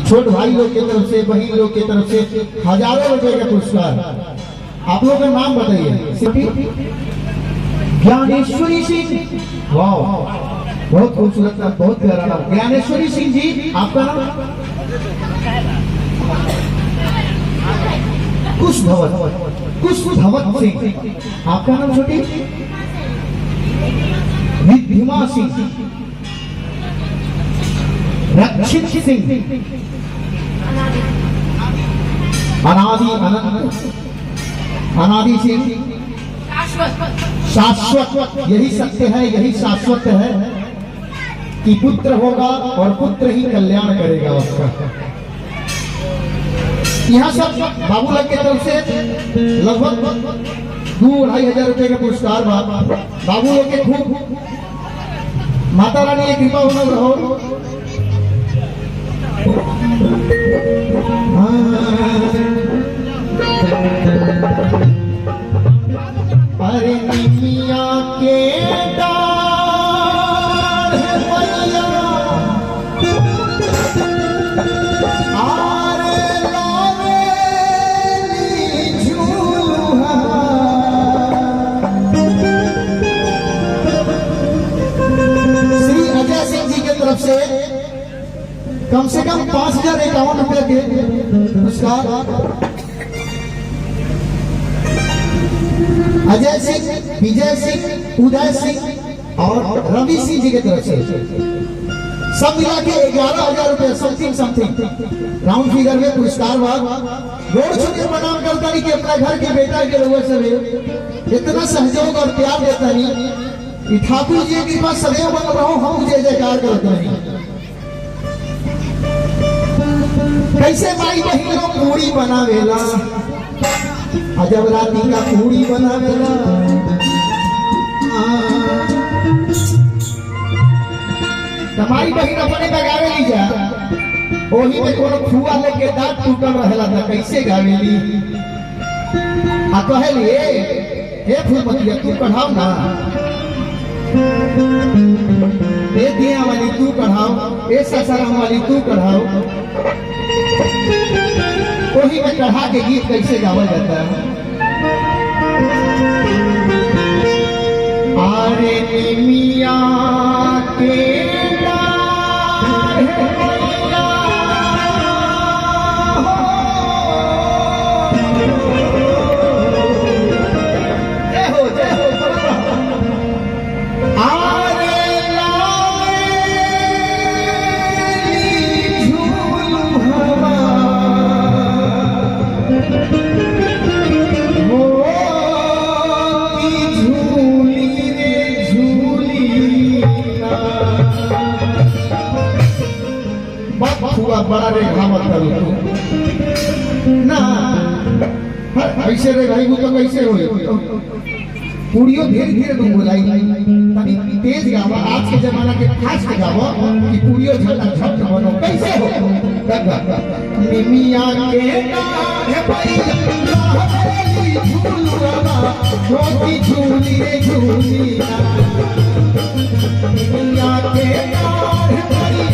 छोट भाई लोग की तरफ से, बहन लोग की तरफ से हजारों रुपए का पुरस्कार। आप लोगों का नाम बताइए। ज्ञानेश्वरी सिंह, वाह बहुत खूबसूरत नाम, बहुत प्यारा नाम। ज्ञानेश्वरी सिंह जी, आपका नाम? कुशधवत सिंह, आपका नाम छोटी? विद्धिमा सिंह, रक्षित सिंह, अनादि अनादि सिंह, शाश्वत। यही सत्य है, यही शाश्वत है कि पुत्र होगा और पुत्र ही कल्याण करेगा उसका। यहाँ सब बाबूलाल की तरफ से लगभग 2-2.5 हजार रुपए का पुरस्कार। बाबू लोग के खूब माता रानी की कृपा बनल रहो। अरे निमिया के डार मैया से कम 5,051 रुपए के पुरस्कार। अजय सिंह, विजय सिंह, उदय सिंह और रवि सिंह जी की तरफ से सब मिला के 11,000 रुपए समथिंग राउंड फिगर में पुरस्कार। गोड़ छुके प्रणाम करता नहीं कि अपना घर के बेटा के लोगों से इतना सहयोग और प्यार देता नहीं। ठाकुर जी की कृपा सदैव बन रहो, हम जय जयकार करते हैं। कैसे माई बहिनों पूरी बनावेला, अजब राती का पूरी बनावेला। माई बहिन अपने का गावे ली जा, वही में कोनो फुआ लेके दांत टूटल रहेला था, कैसे गावेली? आ कहली ए फूलमतिया तू पढ़ाओ ना, ए दिया वाली तू पढ़ाओ, ए ससाराम वाली तू पढ़ाओ। वही में चढ़ा के गीत कैसे गावा जाता है? अरे निमिया के बड़ा रे घामत करू ना, ऐसे रे भाई तो कैसे हो? पूरियो धीरे धीरे तुम बोलाई, तभी तेज गावा। आज के जमाना के फास्ट गावा कि पूरियो झट बनो, कैसे हो? निमिया के छोटी झूली रे झूली, निमिया के झूली